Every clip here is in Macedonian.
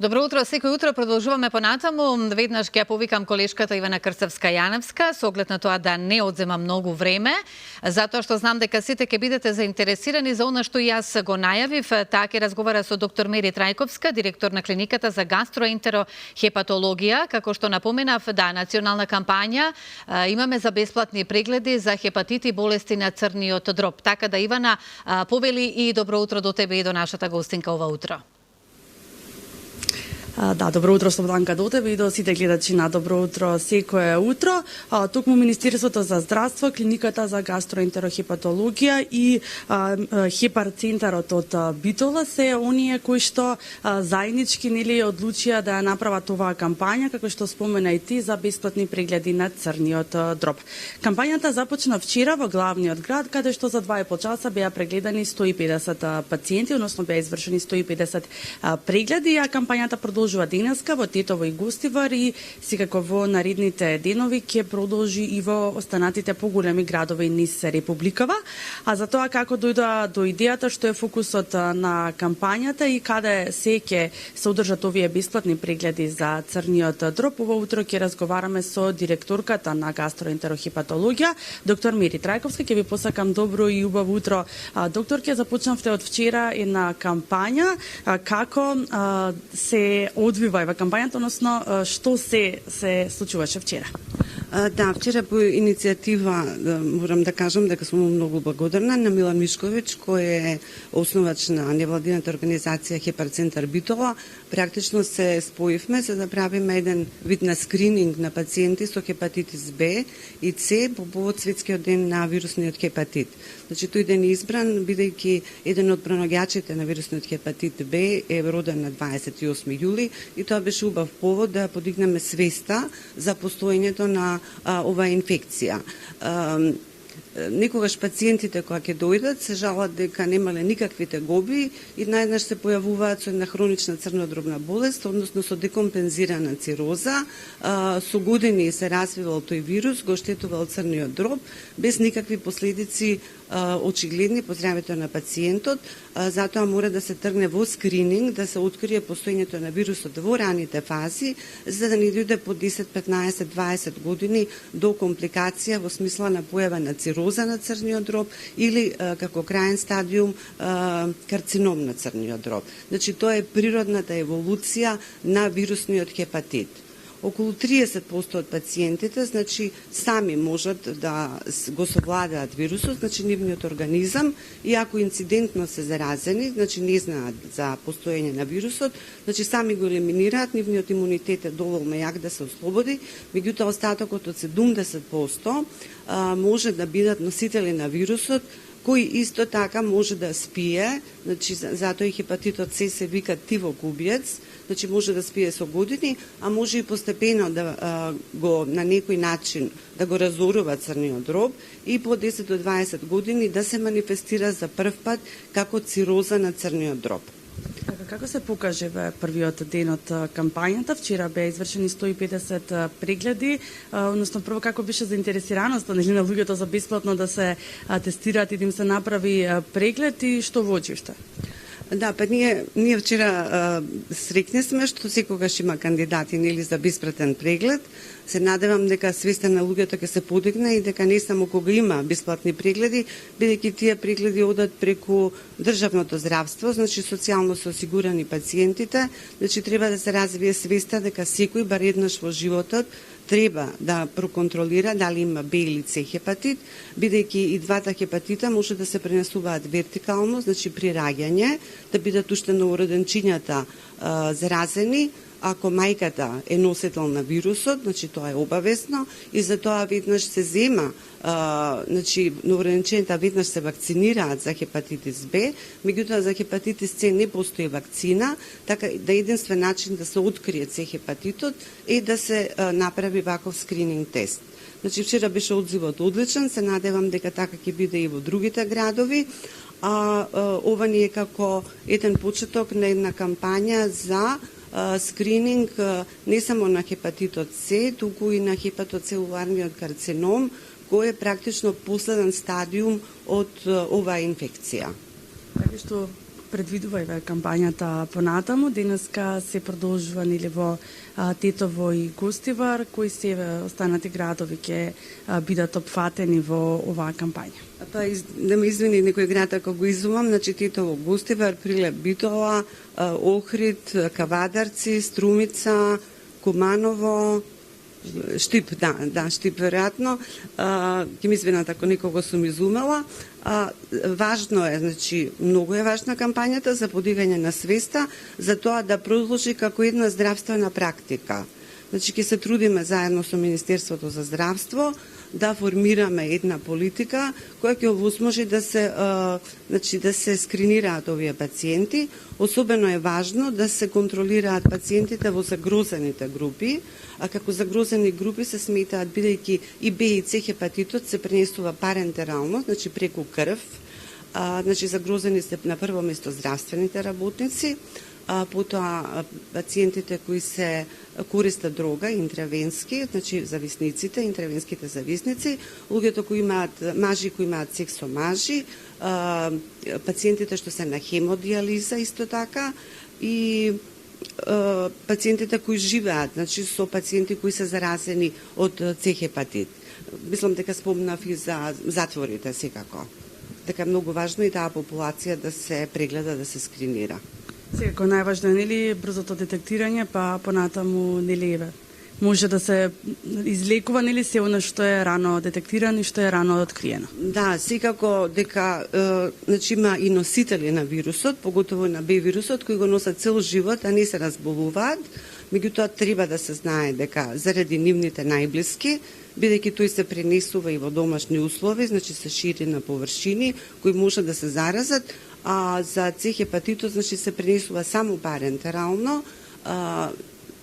Добро утро, секој утро продолжуваме понатаму. Веднаш ќе ја повикам колешката Ивана Крцевска-Јаневска, со оглед на тоа да не одзема многу време, затоа што знам дека сите ќе бидете заинтересирани за она што јас го најавив. Таа ќе разговара со доктор Мери Трајковска, директор на клиниката за гастроентерохепатологија. Како што напоменав, да, национална кампања имаме за бесплатни прегледи за хепатит и болести на црниот дроб. Така да, Ивана, повели и добро утро до тебе и до нашата гостинка ова утро. Да, добро утро, Слободанка, до тебе и до сите гледачи на Добро утро секое утро. Токму Министерството за здравство, клиниката за гастроентерохепатологија и хепар центарот од Битола се оние кои што заеднички нели одлучија да ја направат оваа кампања, како што спомена и ти, за бесплатни прегледи на црниот дроб. Кампањата започна вчера во главниот град, каде што за 2,5 часа беа прегледани 150 пациенти, односно беа извршени 150 прегледи, а кампањата продолжува денеска во Тетово и Гостивар и секако во наредните денови ќе продолжи и во останатите поголеми градови низ републикава. А за тоа како дојдоа до идејата, што е фокусот на кампањата и каде се ќе се одржат овие бесплатни прегледи за црниот дроб, ова утро ќе разговараме со директорката на гастроентерохепатологија, доктор Мери Трајковска. Ќе ви посакам добро и убаво утро. Доктор, ќе започнавте од вчера една кампања. Како се одвива ева кампањата, односно што се случуваше вчера? Да, вчера по иницијатива, морам да кажам дека сум многу благодарна на Милан Мишковиќ, кој е основач на невладината организација Хепар центар Битола. Практично се споивме за да правиме еден вид на скрининг на пациенти со хепатитис Б и С по повод светскиот ден на вирусниот хепатит. Значи, тој ден е избран бидејќи еден од пронаѓачите на вирусниот хепатит Б е роден на 28 јули и тоа беше убав повод да подигнеме свеста за постоењето на оваа инфекција. Некогаш пациентите кои ќе дојдат се жалат дека немале никакви тегоби и најднаш се појавуваат со една хронична црнодробна болест, односно со декомпензирана цироза. Со години се развивал тој вирус, го оштетувал црниот дроб, без никакви последици очигледни по здравјето на пациентот. Затоа мора да се тргне во скрининг, да се открие постоењето на вирусот во раните фази, за да не дојде по 10, 15, 20 години до компликација во смисла на појава на цироза на црниот дроб или како крајен стадиум карцином на црниот дроб. Значи, тоа е природната еволуција на вирусниот хепатит. Околу 30% од пациентите, значи, сами можат да го совладаат вирусот, значи нивниот организам, и ако инцидентно се заразени, значи не знаат за постоење на вирусот, значи сами го елиминираат, нивниот имунитет е доволно јак да се ослободи, меѓутоа остатокот од 70% може да бидат носители на вирусот, кој исто така може да спие, значи затоа и хепатитот С се вика тивок убиец, значи може да спие со години, а може и постепено да го на некој начин да го разорува црниот дроб и по 10 до 20 години да се манифестира за прв пат како цироза на црниот дроб. Како се покаже првиот ден од кампањата? Вчера беа извршени 150 прегледи, односно прво како беше заинтересираноста на луѓето за бесплатно да се тестираат и да им се направи преглед и што воочиште? Да, па ние вчера срекнесме што секогаш има кандидати нели за бесплатен преглед. Се надевам дека свеста на луѓето ќе се подигне и дека не само кога има бесплатни прегледи, бидејќи тие прегледи одат преку државното здравство, значи социјално се осигурани пациентите, значи треба да се развие свеста дека секој бар еднаш во животот треба да проконтролира дали има Б или С хепатит, бидејќи и двата хепатита може да се пренесуваат вертикално, значи при раѓање, да бидат уште новороденчињата заразени, ако мајката е носител на вирусот, значи тоа е обавесно и затоа веднаш се зема, значи новороденчињата веднаш се вакцинираат за хепатитис Б, меѓутоа за хепатитис С не постои вакцина, така да единствен начин да се открие С хепатитот е да се направи ваков скрининг тест. Значи вчера беше одзивот одличен, се надевам дека така ќе биде и во другите градови. Ова ни е како еден почеток на една кампања за скрининг не само на хепатитот С, туку и на хепатоцелуларниот карцином, кој е практично последен стадиум од оваа инфекција. Така што предвидува и кампањата понатаму? Денеска се продолжува нели во Тетово и Гостивар, кои се останати градови ќе бидат опфатени во оваа кампања? Да ме извини некој град ако го изумам, значи Тетово, Гостивар, Прилеп, Битола, Охрид, Кавадарци, Струмица, Куманово, Штип, Штип веројатно. Ќе ми извинат ако некого сум изумела. Важно е, значи, многу е важна кампањата за подигање на свеста, за тоа да продолжи како една здравствена практика. Значи, ќе се трудиме заедно со Министерството за здравство да формираме една политика која ќе овозможи да се скринираат овие пациенти. Особено е важно да се контролираат пациентите во загрозените групи, а како загрозени групи се сметаат бидејќи и Б и С хепатитот се пренесува парентерално, значи преку крв. Значи загрозени се на прво место здравствените работници, потоа пациентите кои се користат дрога интравенски, значи зависниците, интравенските зависници, луѓето кои имаат мажи кои имаат секс со мажи, пациентите што се на хемодиализа исто така и пациентите кои живеат, значи со пациенти кои се заразени од С хепатит. Мислам дека спомнав и за затворите секако. Дека е многу важно и таа популација да се прегледа, да се скринира. Секако најважно е нели брзото детектирање, па понатаму нели може да се излекува нели се она што е рано детектирано и што е рано откриено. Да, секако дека значи има и носители на вирусот, поготово на Б вирусот кои го носат цел живот, а не се разболуваат. Меѓутоа треба да се знае дека заради нивните најблиски, бидејќи тој се пренесува и во домашни услови, значи се шири на површини кои може да се заразат, а за С хепатитот значи се пренесува само парентерално.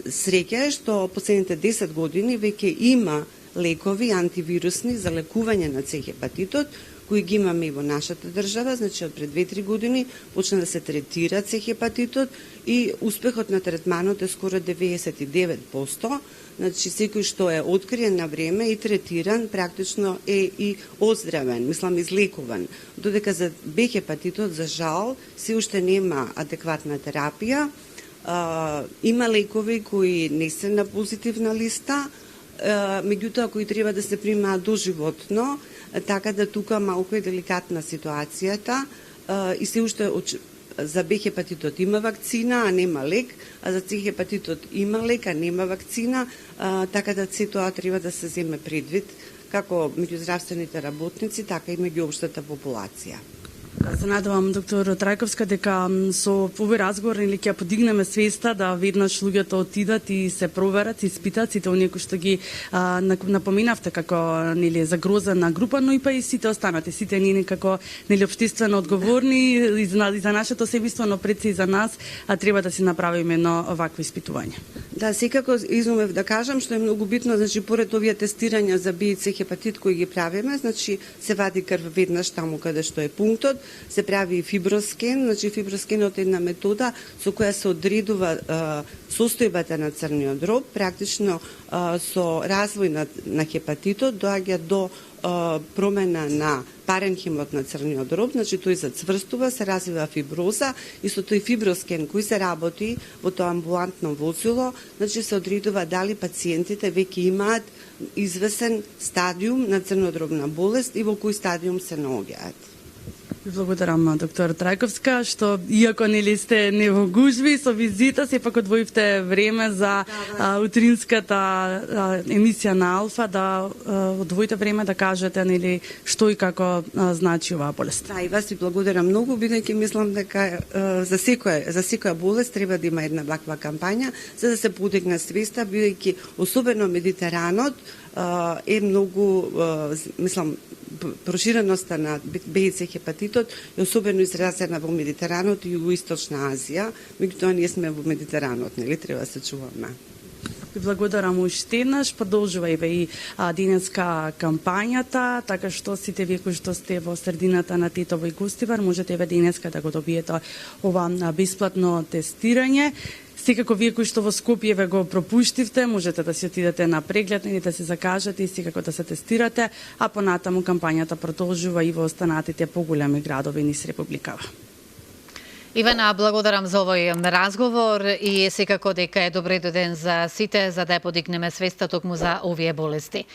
Среќа е што последните 10 години веќе има лекови антивирусни за лекување на С хепатитот, кои ги имаме и во нашата држава, значи од пред 2-3 години почна да се третира С хепатитот и успехот на третманот е скоро 99%. Значи секој што е откриен на време и третиран практично е и оздравен, мислам излекуван. Додека за Б хепатитот за жал се уште нема адекватна терапија. Има лекови кои не се на позитивна листа, меѓутоа кои треба да се примаат доживотно, така да тука малку е деликатна ситуацијата и се уште за Б хепатитот има вакцина, а нема лек, а за С хепатитот има лек, а нема вакцина, така да се тоа треба да се земе предвид како меѓу здравствените работници, така и меѓу општата популација. Се надевам, доктор Трајковска, дека со овој разговор нели ќе подигнеме свеста да веднаш луѓето отидат и се проверат, и испитат сите оние кои што ги напоменавте како нели загрозена група, но и па и сите останати, сите ние како нели општествено одговорни и за нашето себество, но пред се и за нас, треба да си направиме едно вакво испитување. Да, секако изумев да кажам што е многу битно, значи поред овие тестирања за Б и С хепатит кои ги правиме, значи се вади крв веднаш таму каде што е пунктот, се прави и фиброскен, значи фиброскенот е една метода со која се одредува состојбата на црниот дроб, практично со развој на хепатитот доаѓа до промена на паренхимот на црниот дроб, значи тој зацврстува, се развива фиброза и со тој фиброскен кој се работи во тоа амбулантно возило, значи се одредува дали пациентите веќе имаат извесен стадиум на црнодробна болест и во кој стадиум се наоѓаат. Благодарам, доктор Трајковска, што иако нели сте не во гужви со визита, сепак одвоивте време за утринската емисија на Алфа, да одвоите време да кажете нели што и како значи оваа болест. Да, и вас ви благодарам многу, бидејќи мислам дека за секоја болест треба да има една ваква кампања за да се подигне свеста, бидејќи особено Медитеранот е многу, мислам, проширеноста на Б и С хепатитот е особено изразена во Медитеранот и Југоисточна Азија, меѓутоа ние сме во Медитеранот, нели треба да се чуваме. Ви благодарам уште еднаш, продолжува и денеска кампањата, така што сите вие кои што сте во средината на Тетово и Гостивар, можете еве денеска да го добиете ова бесплатно тестирање. Секако вие кои што во Скопје ве го пропуштивте, можете да си отидете на преглед и да се закажете и секако да се тестирате, а понатаму кампањата продолжува и во останатите поголеми градови низ Републикава. Ивана, благодарам за овој разговор и секако дека е добре дојден за сите, за да ја подигнеме свеста токму за овие болести.